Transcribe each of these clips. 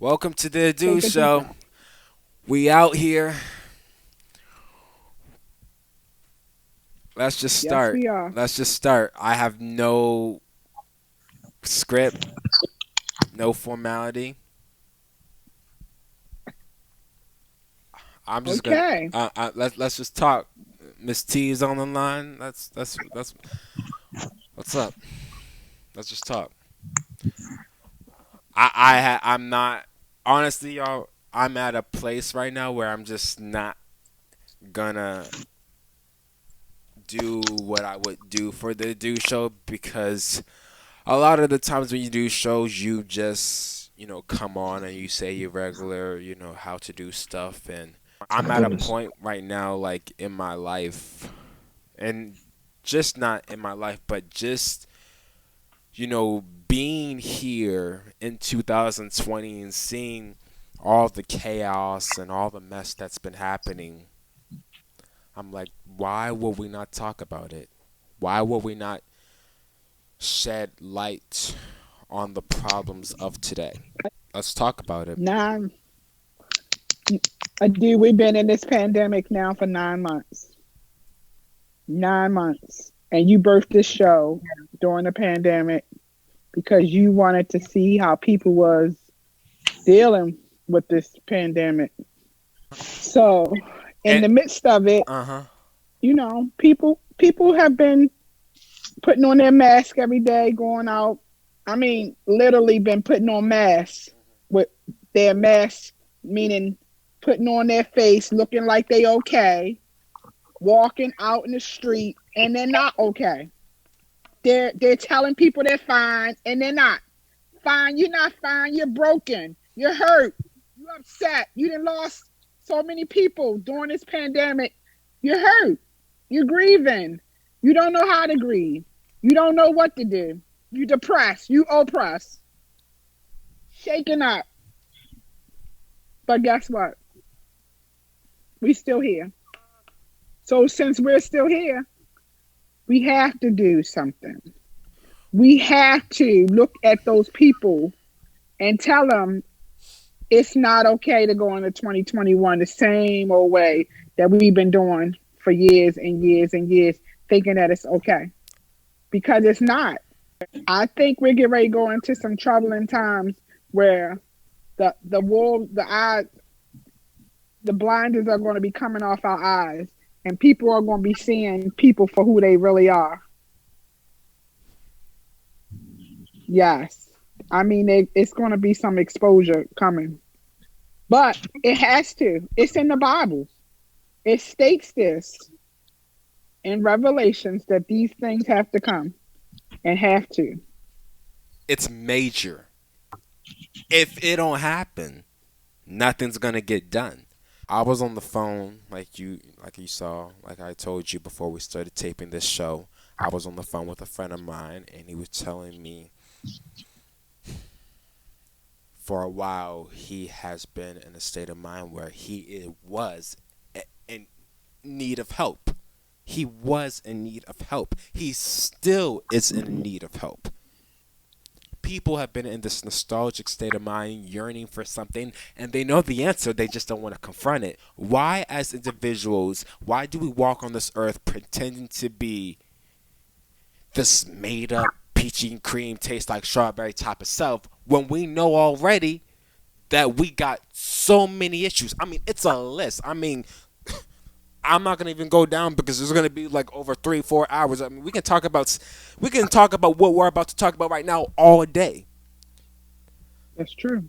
Welcome to the Do Take a deep Show. breath. We out here. Let's just Yes, start. we are. Let's just start. I have no script, no formality. I'm just gonna. Okay. Let's just talk. Miss T is on the line. That's what's up. Let's just talk. I'm not honestly, y'all. I'm at a place right now where I'm just not gonna do what I would do for the Do Show because a lot of the times when you do shows, you just, come on and you say your regular, how to do stuff. And I'm My at a goodness. point right now, like in my life, and just not in my life, but just, being here in 2020 and seeing all the chaos and all the mess that's been happening. I'm like, why will we not talk about it? Why will we not shed light on the problems of today? Let's talk about it. 9, dude, we've been in this pandemic now for 9 months. 9 months. And you birthed this show during the pandemic because you wanted to see how people was dealing with this pandemic. So in And the midst of it, uh-huh. people have been putting on their mask every day, going out. I mean, literally been putting on masks with their mask, meaning putting on their face, looking like they okay, walking out in the street, and they're not okay. They're telling people they're fine, and they're not fine. You're not fine. You're broken. You're hurt. You're upset. You done lost so many people during this pandemic. You're hurt. You're grieving. You don't know how to grieve. You don't know what to do. You depressed. You oppressed. Shaken up. But guess what? We still here. So since we're still here, we have to do something. We have to look at those people and tell them it's not okay to go into 2021 the same old way that we've been doing for years and years and years, thinking that it's okay. Because it's not. I think we're getting ready to go into some troubling times where the wool, the eye, the blinders are going to be coming off our eyes, and people are going to be seeing people for who they really are. Yes, I mean it's going to be some exposure coming, but it has to. It's in the Bible. It states this in Revelations that these things have to come and have to. It's major. If it don't happen, nothing's gonna get done. I was on the phone like you saw, like I told you before we started taping this show. I was on the phone with a friend of mine and he was telling me for a while he has been in a state of mind where was in need of help. He was in need of help. He still is in need of help. People have been in this nostalgic state of mind, yearning for something, and they know the answer, they just don't want to confront it. Why, as individuals, why do we walk on this earth pretending to be this made up peachy and cream, taste like strawberry type of self when we know already that we got so many issues? I mean, it's a list. I mean, I'm not gonna even go down because there's gonna be like over 3 4 hours. I mean, we can talk about what we're about to talk about right now all day, That's true.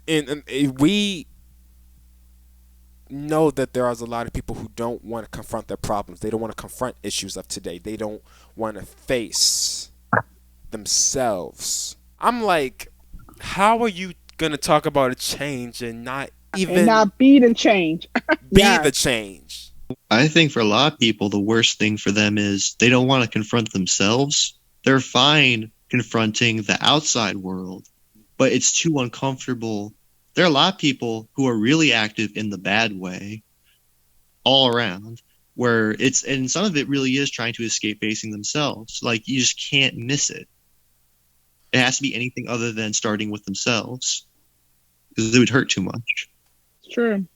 and we know that there are a lot of people who don't want to confront their problems. They don't want to confront issues of today. They don't want to face themselves. I'm like, how are you gonna talk about a change and not And even not be the change. be the Yes, change? I think for a lot of people, the worst thing for them is they don't want to confront themselves. They're fine confronting the outside world, but it's too uncomfortable. There are a lot of people who are really active in the bad way all around, where and some of it really is trying to escape facing themselves. Like, you just can't miss it. It has to be anything other than starting with themselves. because it would hurt too much. It's true.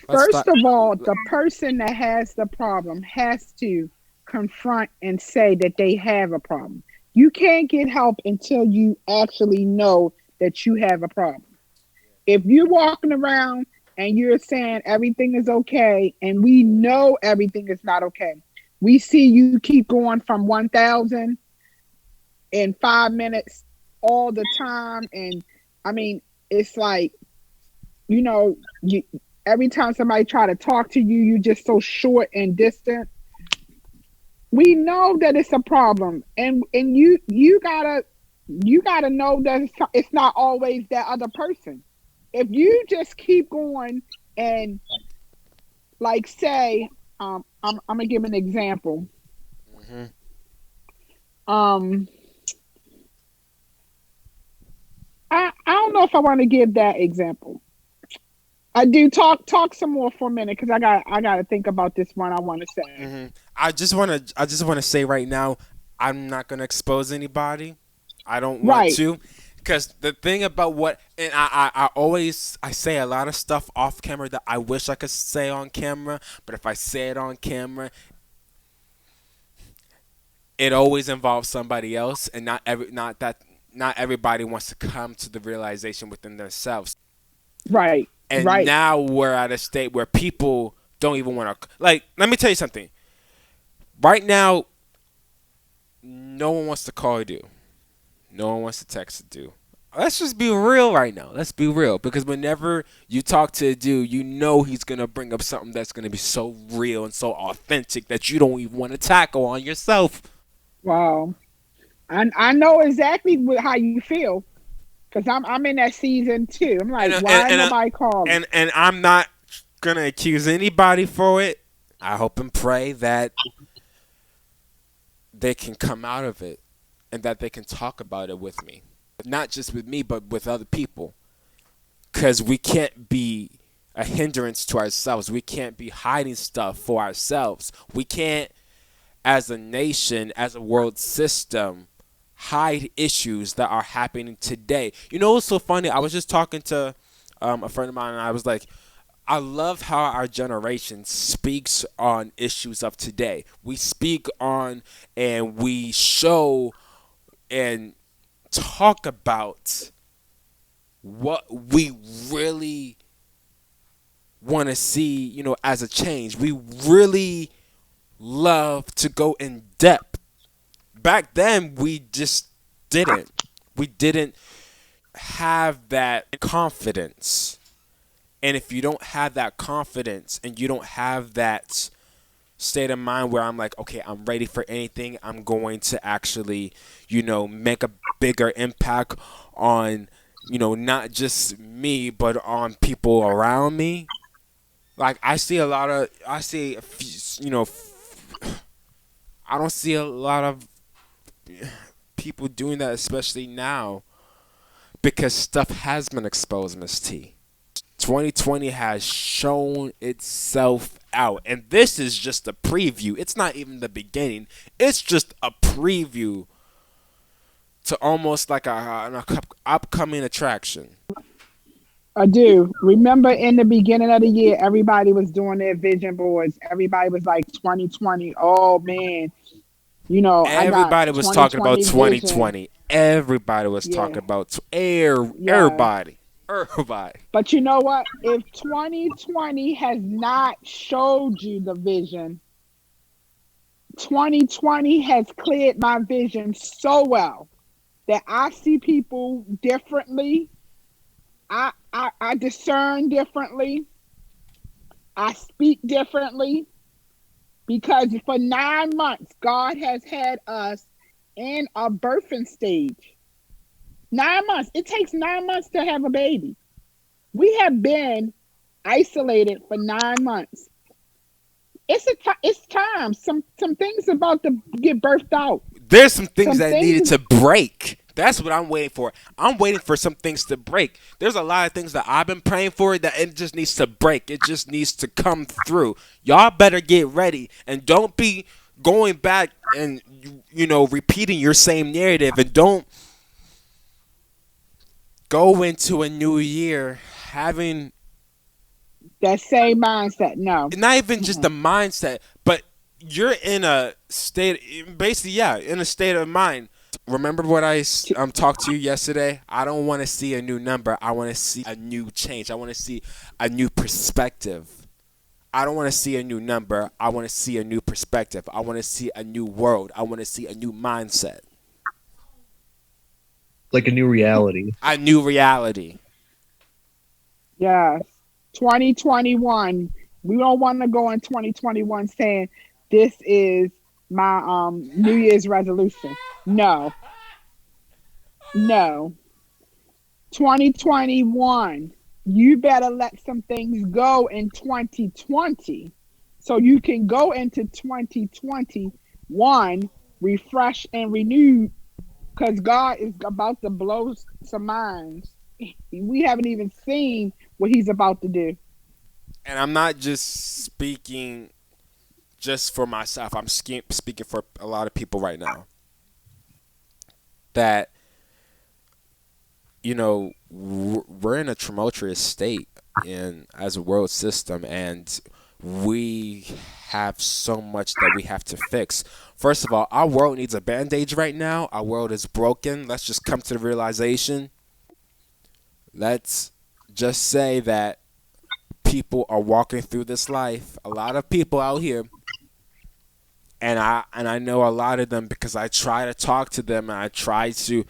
Let's First start. of all, the person that has the problem has to confront and say that they have a problem. You can't get help until you actually know that you have a problem. If you're walking around and you're saying everything is okay, and we know everything is not okay, we see you keep going from 1,000 in 5 minutes all the time. And I mean, it's like, you every time somebody try to talk to you, you just so short and distant. We know that it's a problem, and you gotta know that it's not always that other person. If you just keep going and like say, I'm gonna give an example. Hmm. Um, I don't know if I want to give that example. I do talk some more for a minute because I gotta think about this one I want to say. Hmm. I just wanna say right now, I'm not gonna expose anybody. I don't want Right, to, because the thing about what, and I always I say a lot of stuff off camera that I wish I could say on camera, but if I say it on camera, it always involves somebody else, and not everybody wants to come to the realization within themselves. right, And right. now we're at a state where people don't even want to, like, let me tell you something. Right now, no one wants to call a dude. No one wants to text a dude. Let's just be real right now. Let's be real, because whenever you talk to a dude, you know he's gonna bring up something that's gonna be so real and so authentic that you don't even want to tackle on yourself. Wow. I know exactly how you feel because I'm in that season too. I'm And like, uh, and why and uh, nobody calling? and I'm not gonna accuse anybody for it. I hope and pray that they can come out of it, and that they can talk about it with me, not just with me, but with other people. Because we can't be a hindrance to ourselves. We can't be hiding stuff for ourselves. We can't, as a nation, as a world system, hide issues that are happening today. You know what's so funny? I was just talking to a friend of mine, and I was like, I love how our generation speaks on issues of today. We speak on, and we show and talk about what we really want to see, as a change. We really love to go in depth. Back then, we just didn't. We didn't have that confidence. And if you don't have that confidence and you don't have that state of mind where I'm like, okay, I'm ready for anything, I'm going to actually, make a bigger impact on, not just me, but on people around me. Like, I see, I don't see a lot of people doing that, especially now, because stuff has been exposed, Miss T. 2020 has shown itself out, and this is just a preview. It's not even the beginning. It's just a preview to almost like an upcoming attraction. I do. Remember in the beginning of the year, everybody was doing their vision boards. Everybody was like 2020. Oh man, I got Everybody was talking about 2020 vision. 2020. Everybody was Yeah, talking about yeah. everybody. But you know what? If 2020 has not showed you the vision, 2020 has cleared my vision so well that I see people differently. I discern differently. I speak differently because for 9 months, God has had us in a birthing stage. 9 months. It takes 9 months to have a baby. We have been isolated for 9 months. It's time. Some things about to get birthed out. There's some things Some that things needed is to break. That's what I'm waiting for. I'm waiting for some things to break. There's a lot of things that I've been praying for that it just needs to break. It just needs to come through. Y'all better get ready and don't be going back and repeating your same narrative, and don't go into a new year having That same mindset. No. not even just the Mm-mm. mindset, but you're in a state, basically, yeah, in a state of mind. Remember what I T- talked to you yesterday? I don't want to see a new number. I want to see a new change. I want to see a new perspective. I don't want to see a new number. I want to see a new perspective. I want to see a new world. I want to see a new mindset, Like a new reality. a new reality. Yes. 2021. We don't want to go in 2021 saying this is my New Year's resolution. No. No. 2021. You better let some things go in 2020 so you can go into 2021 refreshed and renewed because God is about to blow some minds. We haven't even seen what he's about to do. And I'm not just speaking just for myself. I'm speaking for a lot of people right now. That we're in a tumultuous state in as a world system, and we have so much that we have to fix. First of all, our world needs a band-aid right now. Our world is broken. Let's just come to the realization. Let's just say that people are walking through this life. A lot of people out here, and I know a lot of them because I try to talk to them and I try to,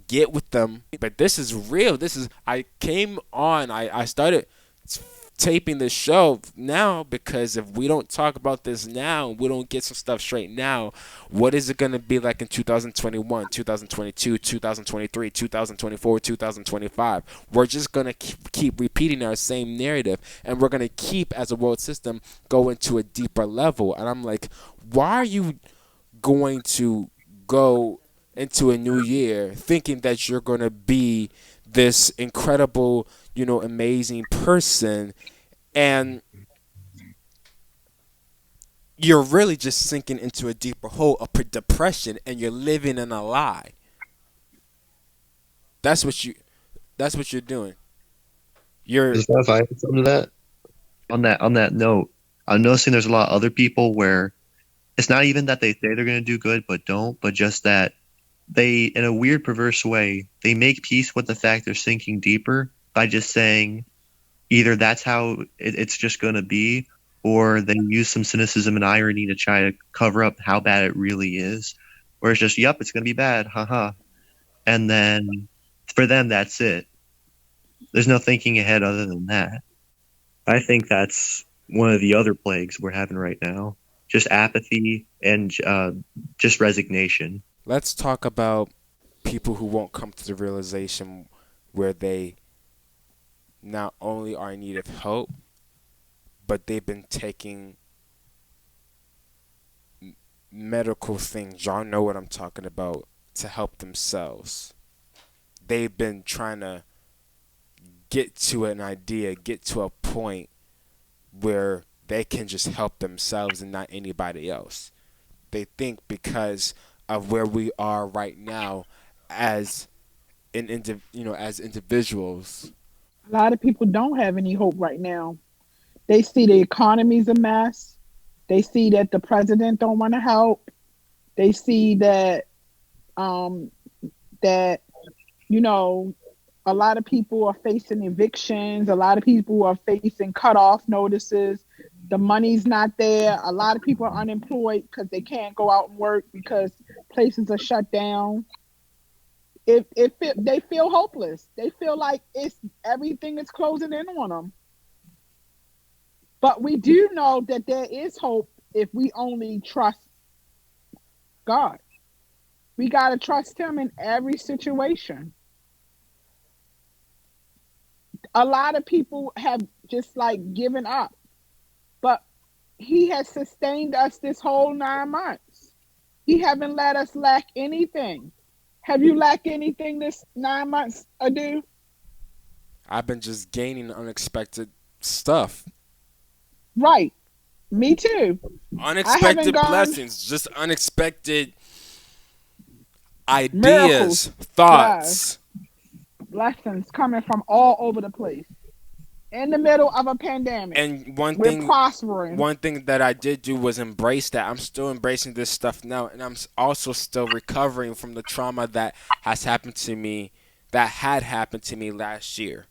get with them. But this is real. This is I came on. I started taping the show now because if we don't talk about this now, we don't get some stuff straight now, what is it going to be like in 2021, 2022, 2023, 2024, 2025? We're just going to keep repeating our same narrative, and we're going to keep, as a world system, go into a deeper level. And I'm like, why are you going to go into a new year thinking that you're going to be this incredible, amazing person, and you're really just sinking into a deeper hole of depression, and you're living in a lie. That's what you that's what you're doing. You're Is that if I add something to that? On that note, I'm noticing there's a lot of other people where it's not even that they say they're going to do good but don't, but just that they, in a weird, perverse way, they make peace with the fact they're sinking deeper by just saying either that's how it's just going to be, or they use some cynicism and irony to try to cover up how bad it really is. Or it's just, yep, it's going to be bad, haha. And then for them, that's it. There's no thinking ahead other than that. I think that's one of the other plagues we're having right now. Just apathy and just resignation. Let's talk about people who won't come to the realization where they not only are in need of help, but they've been taking medical things. Y'all know what I'm talking about, to help themselves. They've been trying to get to an idea, get to a point where they can just help themselves and not anybody else. They think because of where we are right now as as individuals. A lot of people don't have any hope right now. They see the economy's a mess. They see that the president don't want to help. They see that um, that you know a lot of people are facing evictions. A lot of people are facing cutoff notices. The money's not there. A lot of people are unemployed because they can't go out and work because places are shut down. They feel hopeless. They feel like it's everything is closing in on them. But we do know that there is hope if we only trust God. We got to trust him in every situation. A lot of people have just like given up, but he has sustained us this whole 9 months. He haven't let us lack anything. Have you lacked anything this 9 months, Adu? I've been just gaining unexpected stuff. Right. Me too. I haven't Unexpected gone blessings, just unexpected miracles. ideas, Yes. thoughts. blessings coming from all over the place. In the middle of a pandemic, And we're prospering. one thing that I did do was embrace that. I'm still embracing this stuff now, and I'm also still recovering from the trauma that has happened to me, that had happened to me last year.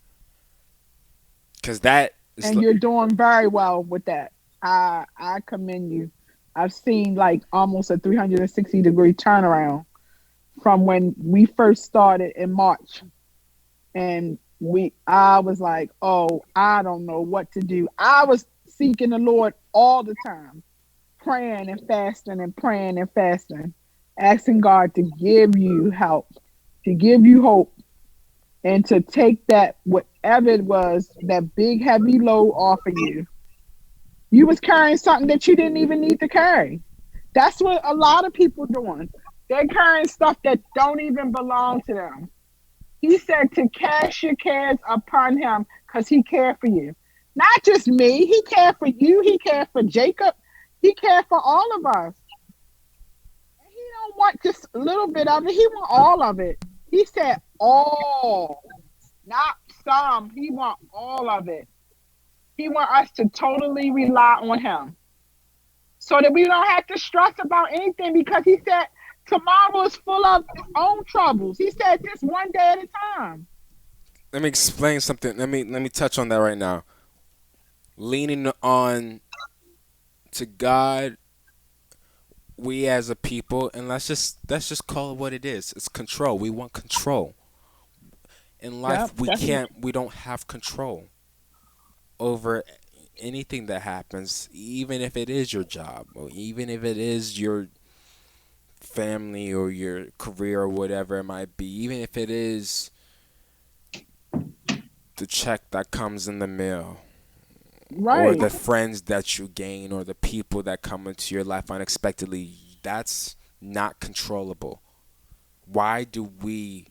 Because that is, And you're doing very well with that. I commend you. I've seen like almost a 360-degree turnaround from when we first started in March, and we I was like, oh, I don't know what to do. I was seeking the Lord all the time, praying and fasting and praying and fasting, asking God to give you help, to give you hope, and to take that whatever it was, that big heavy load off of you. You was carrying something that you didn't even need to carry. That's what a lot of people doing. They're carrying stuff that don't even belong to them. He said to cast your cares upon him because he cared for you. Not just me. He cared for you. He cared for Jacob. He cared for all of us. And he don't want just a little bit of it. He want all of it. He said all, not some. He want all of it. He want us to totally rely on him so that we don't have to stress about anything, because he said tomorrow is full of its own troubles. He said just one day at a time. let me explain something. Let me touch on that right now. Leaning on to God, we as a people, and let's just call it what it is. It's control. We want control. In Yep, life, that's we don't have control over anything that happens, even if it is your job, or even if it is your family or your career or whatever it might be, even if it is the check that comes in the mail, or right. the friends that you gain, or the people that come into your life unexpectedly. That's not controllable. Why do we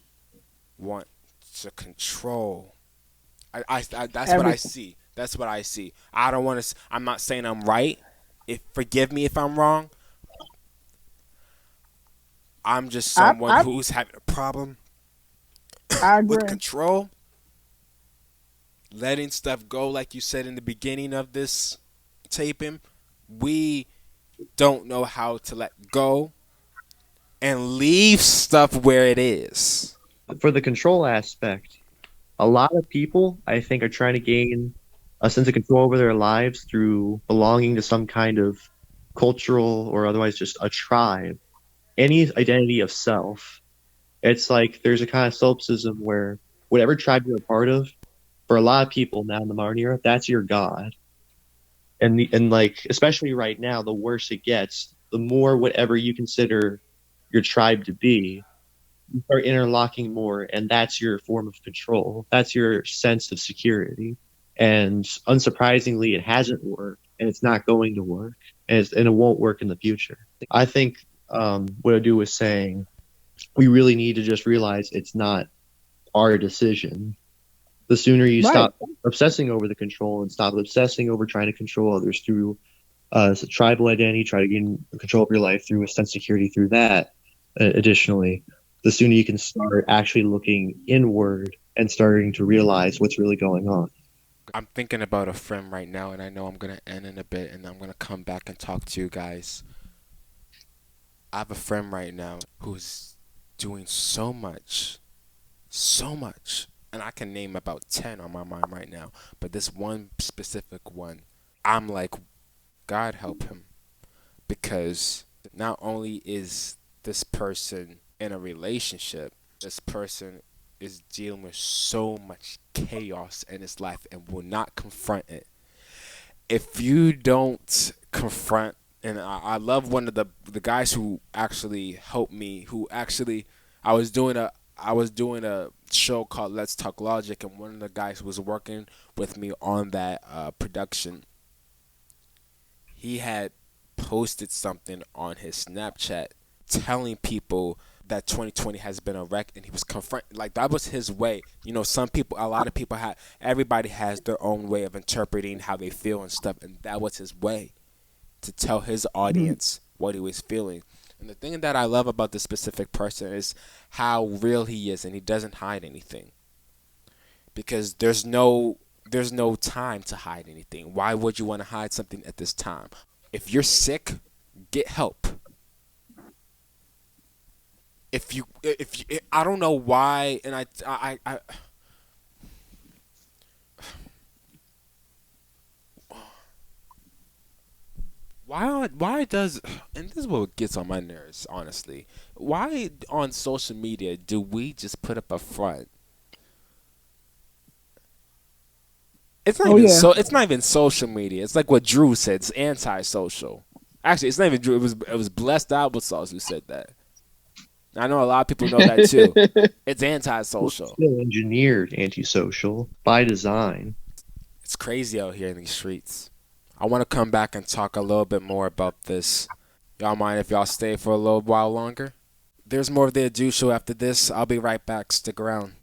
want to control? That's what I Everything. see. That's what I see. I don't want to. I'm not saying I'm right. If forgive me if I'm wrong. I'm just I someone I who's having a problem I with agree. control, letting stuff go. Like you said in the beginning of this taping, we don't know how to let go and leave stuff where it is. For the control aspect, a lot of people, I think, are trying to gain a sense of control over their lives through belonging to some kind of cultural or otherwise just a tribe, any identity of self. It's like there's a kind of solipsism where whatever tribe you're a part of, for a lot of people now in the modern era, that's your god. And like especially right now, the worse it gets, the more whatever you consider your tribe to be, you start interlocking more, and that's your form of control. That's your sense of security. And unsurprisingly, it hasn't worked, and it's not going to work, and it won't work in the future. I think what Adu was saying, we really need to just realize it's not our decision. The sooner you Right. stop obsessing over the control and stop obsessing over trying to control others through tribal identity, try to gain control of your life through a sense of security through that. Additionally, the sooner you can start actually looking inward and starting to realize what's really going on. I'm thinking about a friend right now, and I know I'm gonna end in a bit, and I'm gonna come back and talk to you guys. I have a friend right now who's doing so much, and I can name about 10 on my mind right now. But this one specific one, I'm like, God help him, because not only is this person in a relationship, this person is dealing with so much chaos in his life and will not confront it. If you don't confront, and I love one of the guys who actually helped me, who actually I was doing a show called Let's Talk Logic, and one of the guys who was working with me on that production, he had posted something on his Snapchat telling people that 2020 has been a wreck, and he was confronting, like, that was his way. You know, some people, a lot of people have, everybody has their own way of interpreting how they feel and stuff, and that was his way to tell his Mhm. audience what he was feeling. And the thing that I love about this specific person is how real he is, and he doesn't hide anything. because there's no time to hide anything. Why would you want to hide something at this time? If you're sick, get help. If you, I don't know why, and I why does, and this is what gets on my nerves, honestly. Why on social media do we just put up a front? It's not Oh even yeah. so. It's not even social media. It's like what Drew said. It's anti-social. Actually, it's not even Drew. It was Blessed Applesauce who said that. I know a lot of people know that too. It's anti-social. Still engineered antisocial by design. It's crazy out here in these streets. I want to come back and talk a little bit more about this. Y'all mind if y'all stay for a little while longer? There's more of the Adu Show after this. I'll be right back. Stick around.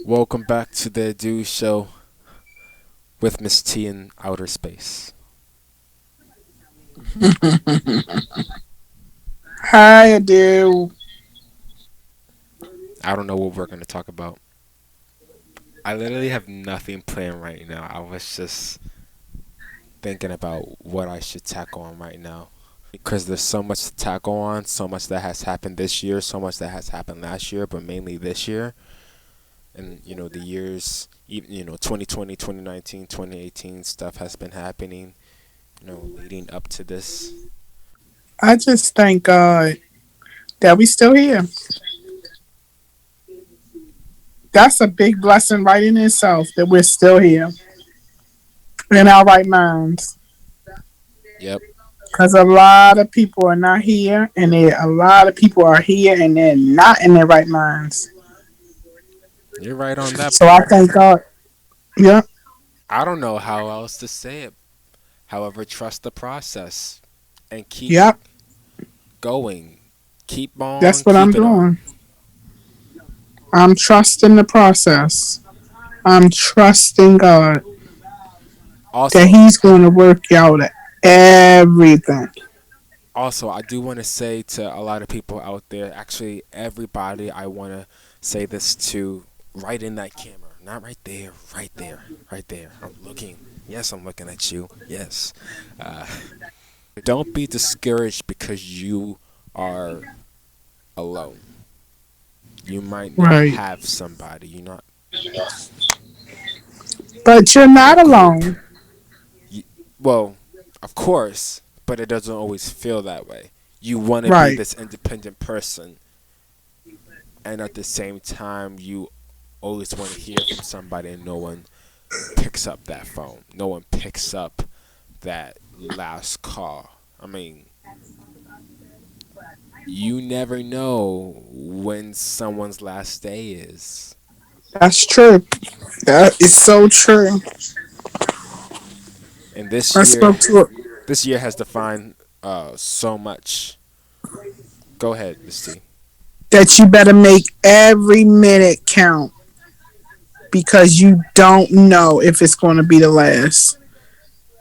Welcome back to the Adu Show with Miss T in outer space. Hi, I do. I don't know what we're going to talk about. I literally have nothing planned right now. I was just thinking about what I should tackle on right now. Because there's so much to tackle on, so much that has happened this year, so much that has happened last year, but mainly this year. And, the years, 2020, 2019, 2018, stuff has been happening, leading up to this. I just thank God that we still here. That's a big blessing right in itself that we're still here in our right minds. Yep, Because a lot of people are not here, and a lot of people are here and they're not in their right minds. you're right on that So I part. thank God. Yeah, I don't know how else to say it. However, trust the process and keep yeah, going. Keep on that's what I'm keeping on. doing. I'm trusting the process. I'm trusting God that Also, He's going to work out everything. I do want to say to a lot of people out there, actually everybody, I want to say this to, right in that camera, not right there, right there, right there. I'm looking. Yes, I'm looking at you. Yes. Uh, don't be discouraged because you are alone. You might not Right. have somebody. You're not But you're not a group. alone. You, well, of course, but it doesn't always feel that way. You want to be Right. this independent person, and at the same time, you always want to hear from somebody, and no one picks up that phone. No one picks up that last call. I mean, you never know when someone's last day is. That's true. That is so true. And I spoke to her this year has defined so much. Go ahead, Miss T. that you better make every minute count because you don't know if it's going to be the last.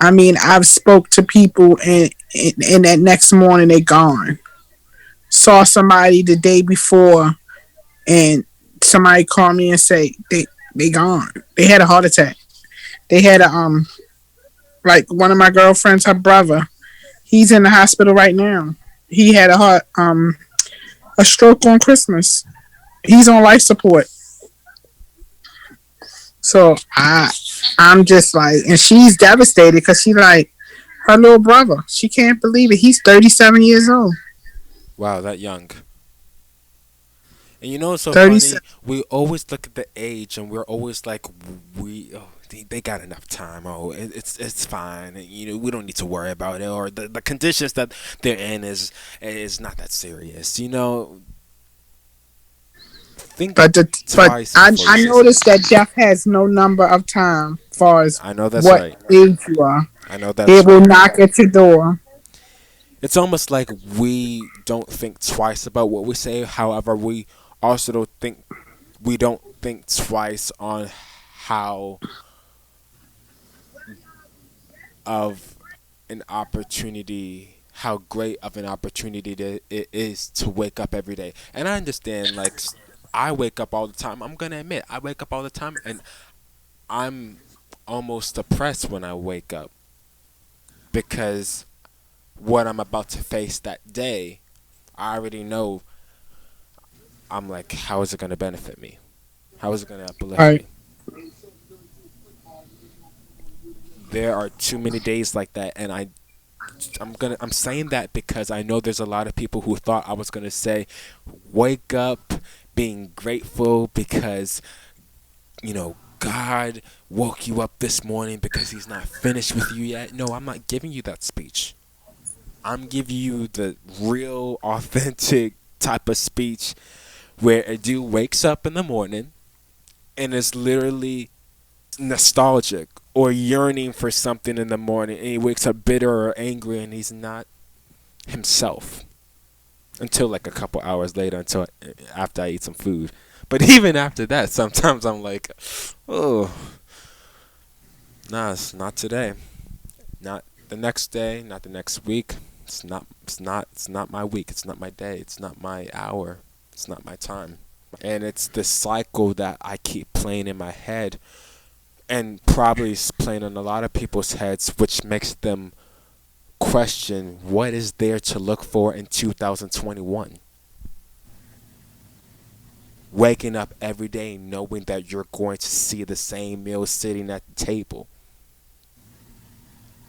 I mean, I've spoke to people and that next morning they gone. Saw somebody the day before and somebody called me and say they gone. They had a heart attack. They had a like one of my girlfriends, her brother. He's in the hospital right now. He had a stroke on Christmas. He's on life support. So I'm just like, and she's devastated because she like her little brother. She can't believe it. He's 37 years old. Wow, that young. And you know what's so funny? 37. We always look at the age, and we're always like, they got enough time. Oh, it's fine. And, we don't need to worry about it. Or the conditions that they're in is not that serious. Think But twice I before you I say noticed something. that Jeff has no number of time as far as I know that's what right. age you are. I know that's It will right. knock at your door. It's almost like we don't think twice about what we say. However, we don't think twice on how of an opportunity, how great of an opportunity it is to wake up every day. And I understand, like, I wake up all the time. I'm gonna admit, I wake up all the time, and I'm almost depressed when I wake up because what I'm about to face that day, I already know. I'm like, how is it gonna benefit me? How is it gonna uplift Right. me? There are too many days like that, and I'm saying that because I know there's a lot of people who thought I was gonna say, wake up, being grateful because God woke you up this morning because He's not finished with you yet. No, I'm not giving you that speech. I'm giving you the real, authentic type of speech where a dude wakes up in the morning and is literally nostalgic or yearning for something in the morning, and he wakes up bitter or angry, and he's not himself until like a couple hours later, until after I eat some food. But even after that, sometimes I'm like, oh, nah, it's not today, not the next day, not the next week. It's not my week. It's not my day. It's not my hour. It's not my time. And it's this cycle that I keep playing in my head, and probably is playing on a lot of people's heads, which makes them question what is there to look for in 2021. Waking up every day knowing that you're going to see the same meal sitting at the table.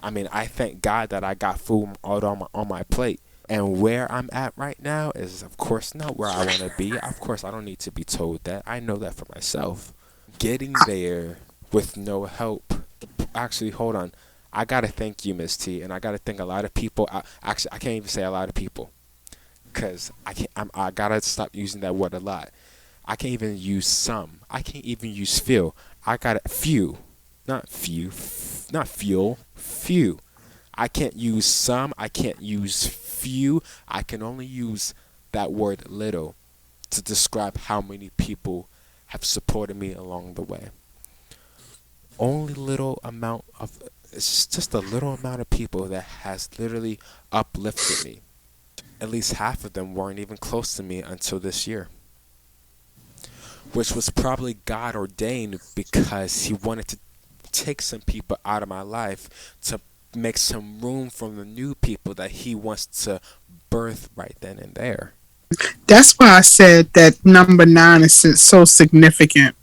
I mean, I thank God that I got food out on my plate. And where I'm at right now is, of course, not where I want to be. Of course, I don't need to be told that. I know that for myself. Getting there with no help. Actually, hold on. I gotta thank you, Miss T, and I gotta thank a lot of people. I can't even say a lot of people, cause I gotta stop using that word a lot. I can't even use some. I can't even use few. I got few, not few, not fuel, few. I can't use some. I can't use few. I can only use that word little to describe how many people have supported me along the way. Only little amount of It's just a little amount of people that has literally uplifted me. At least half of them weren't even close to me until this year, which was probably God ordained because He wanted to take some people out of my life to make some room for the new people that He wants to birth right then and there. That's why I said that number 9 is so significant.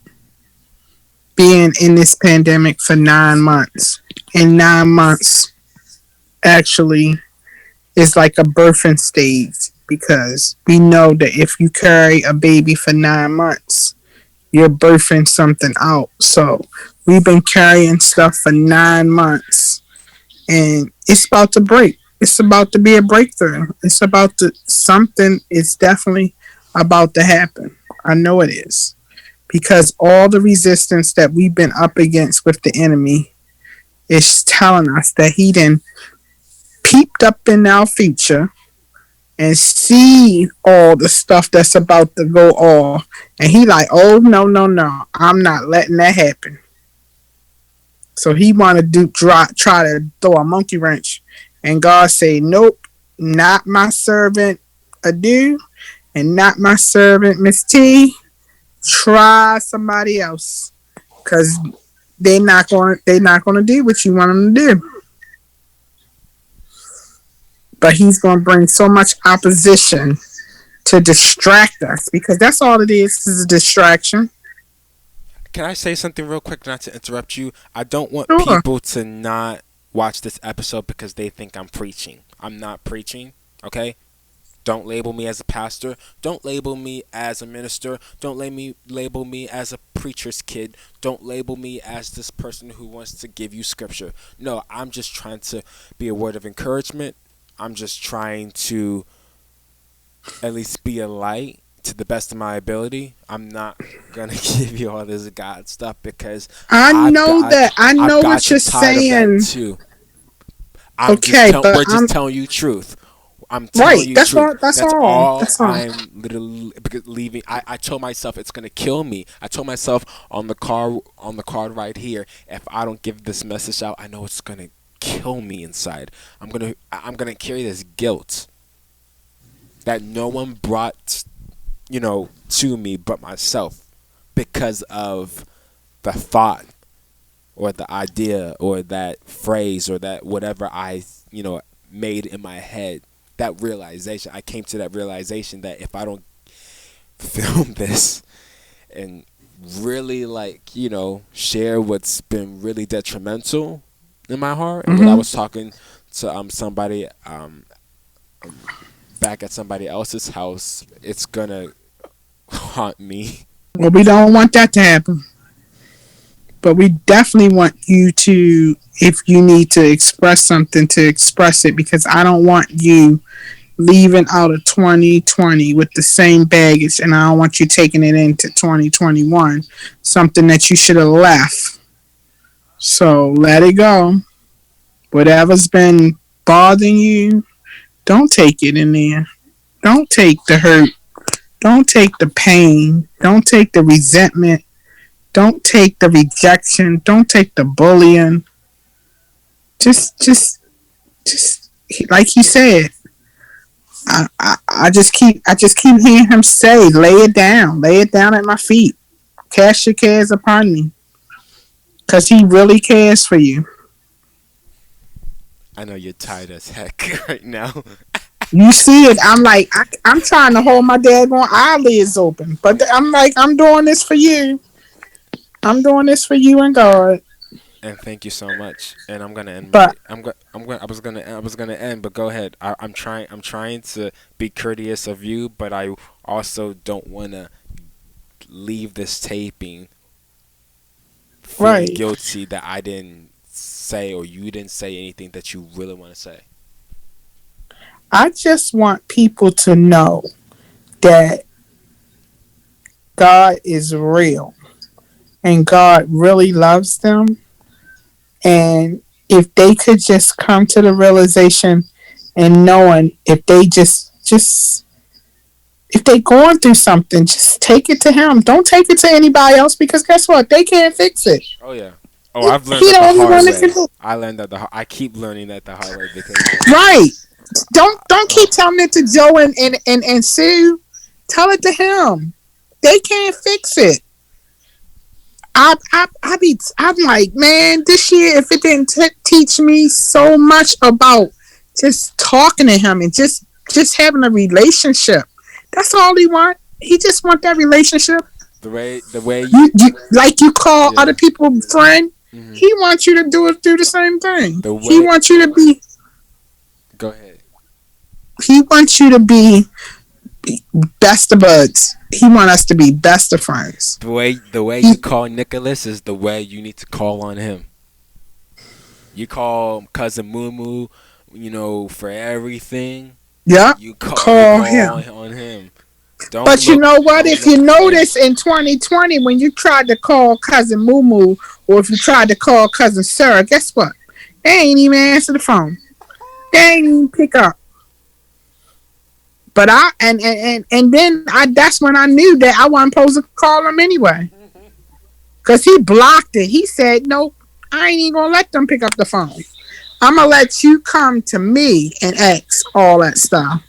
Being in this pandemic for 9 months, and 9 months actually is like a birthing stage, because we know that if you carry a baby for 9 months, you're birthing something out. So we've been carrying stuff for 9 months, and it's about to break. It's about to be a breakthrough. It's about to, something is definitely about to happen. I know it is. Because all the resistance that we've been up against with the enemy is telling us that he done peeped up in our future and see all the stuff that's about to go off. And he like, oh, no, no, no. I'm not letting that happen. So he want to try to throw a monkey wrench. And God say, nope, not my servant Adu, and not my servant Miss T. Try somebody else, because they're not going to do what you want them to do. But he's going to bring so much opposition to distract us, because that's all it is a distraction. Can I say something real quick, not to interrupt you? I don't want Sure. people to not watch this episode because they think I'm preaching. I'm not preaching, okay? Don't label me as a pastor. Don't label me as a minister. Don't label me as a preacher's kid. Don't label me as this person who wants to give you scripture. No, I'm just trying to be a word of encouragement. I'm just trying to at least be a light to the best of my ability. I'm not gonna give you all this God stuff because I I've know got that. I I've know what gotten you're tired of that saying. too. Okay, but We're just I'm telling you truth. I'm telling right. you That's truth. all. That's That's all. all That's all. I'm literally leaving. I told myself it's gonna kill me. I told myself on the car ride here, if I don't give this message out, I know it's gonna kill me inside. I'm gonna carry this guilt that no one brought, to me but myself, because of the thought or the idea or that phrase or that whatever I, made in my head. That realization, I came to that realization that if I don't film this and really, like, share what's been really detrimental in my heart, and when I was talking to somebody back at somebody else's house, it's gonna haunt me. Well, we don't want that to happen. But we definitely want you to, if you need to express something, to express it, because I don't want you leaving out of 2020 with the same baggage, and I don't want you taking it into 2021, something that you should have left. So let it go. Whatever's been bothering you, don't take it in there. Don't take the hurt. Don't take the pain. Don't take the resentment. Don't take the rejection. Don't take the bullying. Just like he said. I just keep hearing him say, lay it down at my feet, cast your cares upon me, because he really cares for you. I know you're tired as heck right now. You see it. I'm like, I'm trying to hold my daggone eyelids open, but I'm like, I'm doing this for you. I'm doing this for you and God. And thank you so much. And I'm gonna end my. But I was gonna end, but go ahead. I'm trying. I'm trying to be courteous of you, but I also don't wanna leave this taping feeling right, guilty that I didn't say or you didn't say anything that you really want to say. I just want people to know that God is real and God really loves them. And if they could just come to the realization and knowing, if they just if they going through something, just take it to him. Don't take it to anybody else, because guess what? They can't fix it. Oh yeah. Oh, I've learned He that the the only hard one that can way. do it. I learned that I keep learning that the hard way because Right. Don't keep oh, telling it to Joe and Sue. Tell it to him. They can't fix it. I'm like, man, this year, if it didn't teach me so much about just talking to him and just having a relationship. That's all he want. He just want that relationship. the way Like you call yeah. other people friend. Hmm. He wants you to do the same thing. The He way wants you to be. Go ahead. He wants you to be best of buds. He want us to be best of friends. The way He, you call Nicholas is the way you need to call on him. You call cousin Moo Moo, for everything. yeah, You call call him. on him. Don't But you look know what? don't If you look yeah. notice in 2020, when you tried to call cousin Moo Moo, or if you tried to call cousin Sarah, guess what? They ain't even answer the phone. They ain't even pick up. But and then that's when I knew that I wasn't supposed to call him anyway. Cause he blocked it. He said, nope, I ain't even gonna let them pick up the phone. I'm gonna let you come to me and ask all that stuff.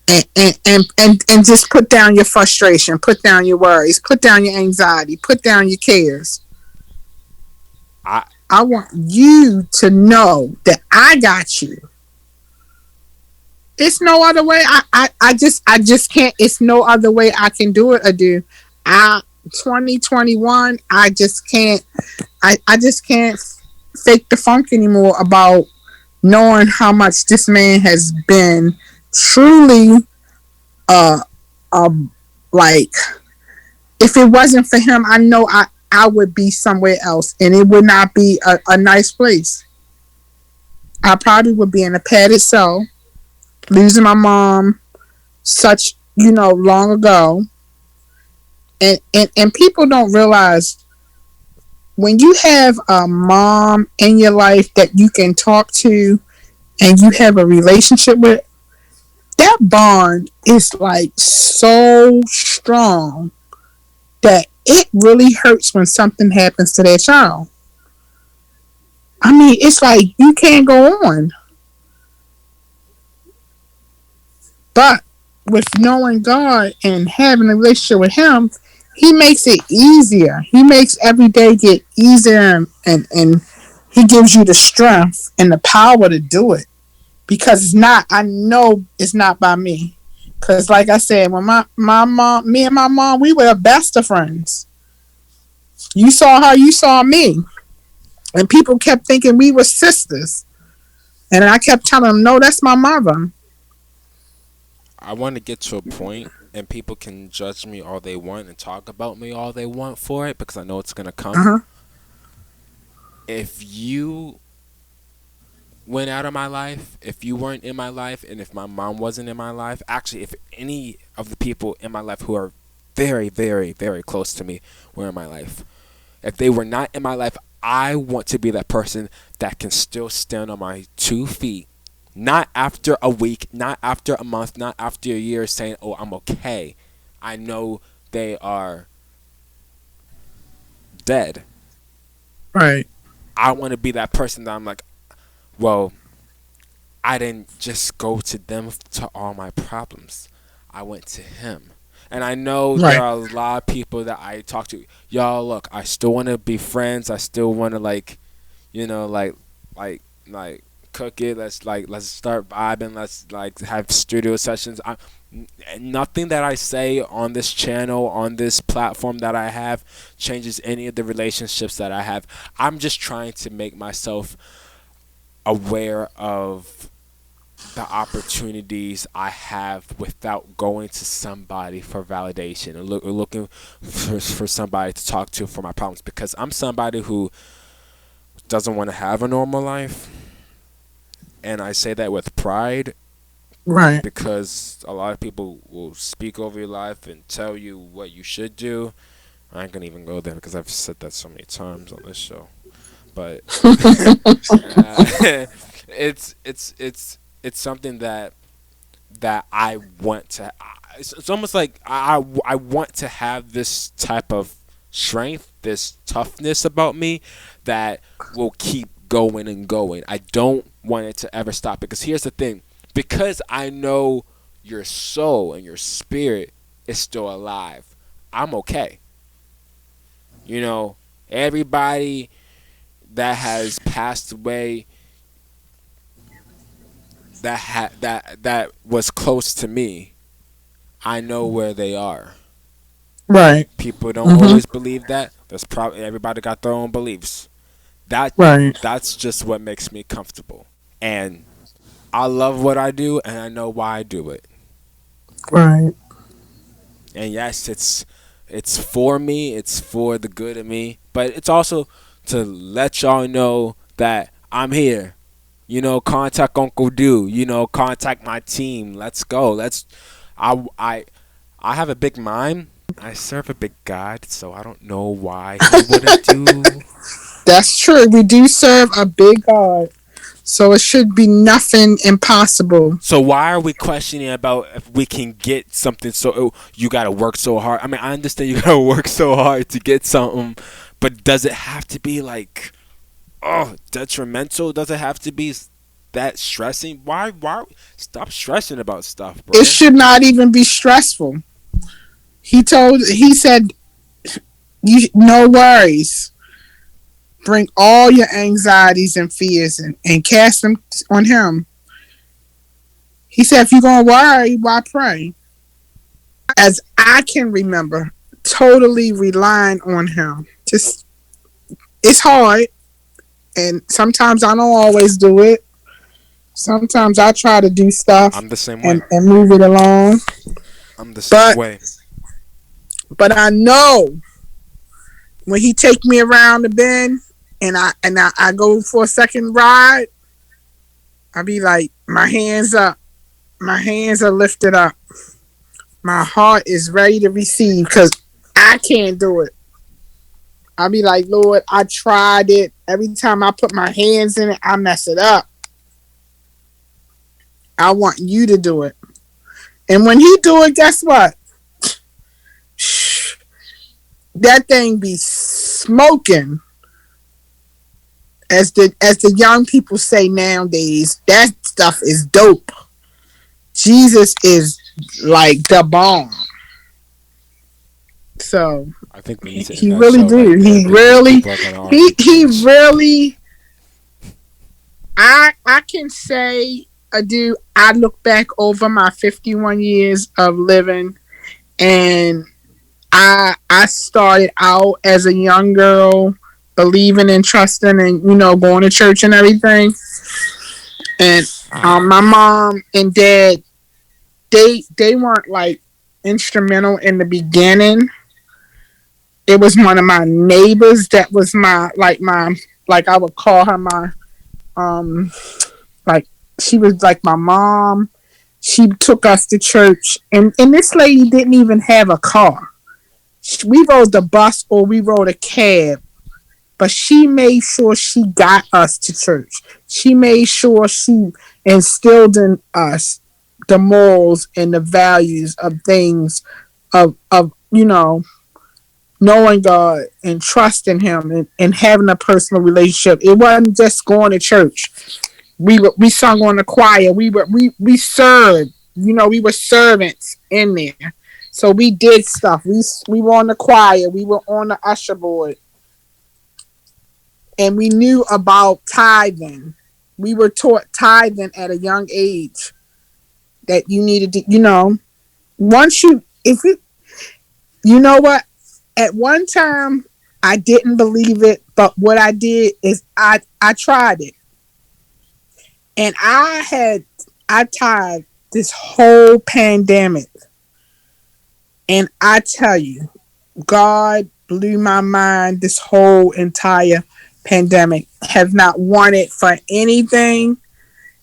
And just put down your frustration, put down your worries, put down your anxiety, put down your cares. I I want you to know that I got you. It's no other way. I just can't. It's no other way I can do it. Adu. I 2021. I just can't. I just can't fake the funk anymore about knowing how much this man has been truly uh um like, if it wasn't for him, I know I would be somewhere else, and it would not be a nice place. I probably would be in a padded cell, losing my mom such, long ago. And people don't realize, when you have a mom in your life that you can talk to and you have a relationship with, that bond is like so strong that it really hurts when something happens to their child. I mean, it's like you can't go on. But with knowing God and having a relationship with Him, He makes it easier. He makes every day get easier, and He gives you the strength and the power to do it. Because it's not, I know it's not by me. Because, like I said, when my mom, me and my mom, we were the best of friends. You saw her, you saw me. And people kept thinking we were sisters. And I kept telling them, no, that's my mother. I want to get to a point, and people can judge me all they want and talk about me all they want for it because I know it's gonna Uh come. huh. If you went out of my life, if you weren't in my life, and if my mom wasn't in my life, actually, if any of the people in my life who are very, very, very close to me were in my life, if they were not in my life, I want to be that person that can still stand on my 2 feet, not after a week, not after a month, not after a year, saying, "Oh, I'm okay." I know they are dead. Right. I want to be that person that I'm like, well, I didn't just go to them to all my problems. I went to him. And I know there Right. are a lot of people that I talk to. Y'all, look, I still want to be friends. I still want to like, like, like cook it. Let's start vibing. Let's like have studio sessions. Nothing that I say on this channel, on this platform that I have, changes any of the relationships that I have. I'm just trying to make myself aware of the opportunities I have without going to somebody for validation and looking for somebody to talk to for my problems, because I'm somebody who doesn't want to have a normal life, and I say that with pride Right. because a lot of people will speak over your life and tell you what you should do. I ain't gonna even go there because I've said that so many times on this show, but it's something that I want to. It's almost like I want to have this type of strength, this toughness about me that will keep going and going. I don't want it to ever stop, because here's the thing: because I know your soul and your spirit is still alive, I'm okay. You know, everybody that has passed away that was close to me, I know where they are. Right. People don't Mm-hmm. always believe that. There's probably everybody got their own beliefs. That Right. that's just what makes me comfortable. And I love what I do, and I know why I do it. Right. And yes, it's for me, it's for the good of me, but it's also to let y'all know that I'm here. You know, contact Uncle Do. You know, contact my team. Let's go. I I I have a big mind. I serve a big God, so I don't know why he wouldn't do. That's true. We do serve a big God. So it should be nothing impossible. So why are we questioning about if we can get something? So you gotta work so hard. I mean, I understand you gotta work so hard to get something, but does it have to be like, oh, detrimental? Does it have to be that stressing? Why? Stop stressing about stuff, It bro. should not even be stressful. He said, you no worries. Bring all your anxieties and fears and cast them on him. He said, if you're going to worry, why pray? As I can remember, totally relying on him. Just, it's hard. And sometimes I don't always do it. Sometimes I try to do stuff I'm the same way. and move it along. I'm the same But way. but I know when he take me around the bend and I go for a second ride, I be like, my hands up. My hands are lifted up. My heart is ready to receive because I can't do it. I'll be like, Lord, I tried it. Every time I put my hands in it, I mess it up. I want you to do it. And when he do it, guess what? That thing be smoking. As the young people say nowadays, that stuff is dope. Jesus is like the bomb. So I think we he, need to end he that really show right do. there He because really people are gonna already he change. really I can say I do. I look back over my 51 years of living, and I started out as a young girl believing and trusting and going to church and everything. And my mom and dad, they weren't like instrumental in the beginning. It was one of my neighbors that was my like I would call her my um like she was like my mom. She took us to church, and this lady didn't even have a car. We rode the bus or we rode a cab, but she made sure she got us to church. She made sure she instilled in us the morals and the values of things of knowing God and trusting Him and having a personal relationship. It wasn't just going to church. We sung on the choir. We served. We were servants in there. So we did stuff. We were on the choir. We were on the usher board, and we knew about tithing. We were taught tithing at a young age that you needed to. Once you if you know what, at one time I didn't believe it, but what I did is I tried it, and I tithed this whole pandemic, and I tell you, God blew my mind this whole entire pandemic. Have not wanted for anything.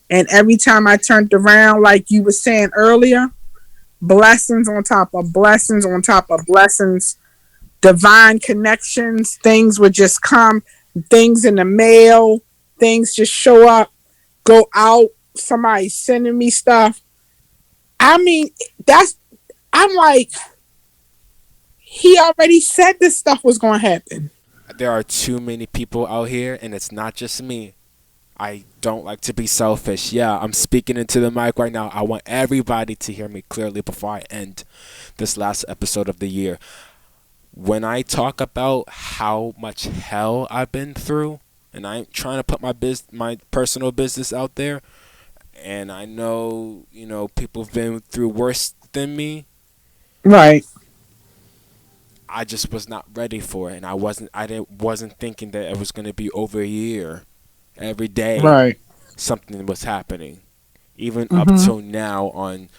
And every time I turned around, like you were saying earlier, blessings on top of blessings on top of blessings, divine connections, things would just come, things in the mail, things just show up, go out, somebody sending me stuff. I mean, that's, I'm like, he already said this stuff was going to happen. There are too many people out here, and it's not just me. I don't like to be selfish. Yeah, I'm speaking into the mic right now. I want everybody to hear me clearly before I end this last episode of the year. When I talk about how much hell I've been through, and I ain't trying to put my personal business out there, and I know, people have been through worse than me. Right, I just was not ready for it, and wasn't thinking that it was going to be over a year. Every day right. something was happening, even up Mm-hmm. till now on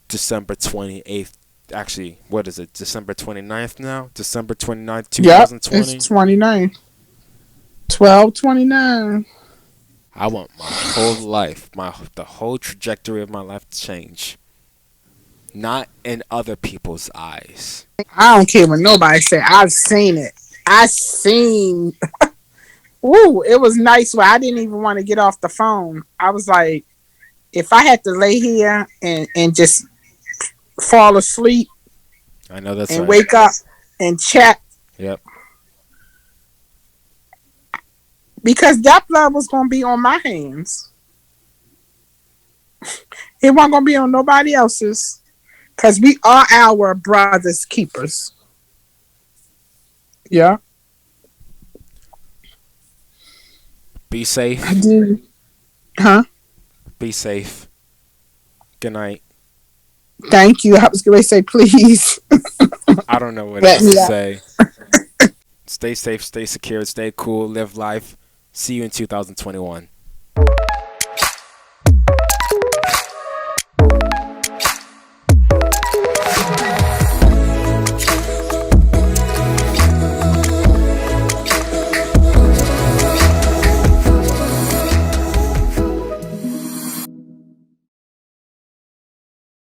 December 28th. Actually, what is it? December 29th now? December 29th, Yep, it's 2020. 29. 12/29. I want my whole life, the whole trajectory of my life to change. Not in other people's eyes. I don't care what nobody say. I've seen it. I seen. Ooh, it was nice. Where I didn't even want to get off the phone. I was like, if I had to lay here and just fall asleep I know that's and right. wake up and check, Yep. because that blood was gonna be on my hands. It wasn't gonna be on nobody else's. Cause we are our brothers' keepers. Yeah. Be I safe. do. Huh? Be safe. Good night. Thank you. I was going to say, please I don't know what let else me to out. say. Stay safe, stay secure, stay cool, live life. See you in 2021.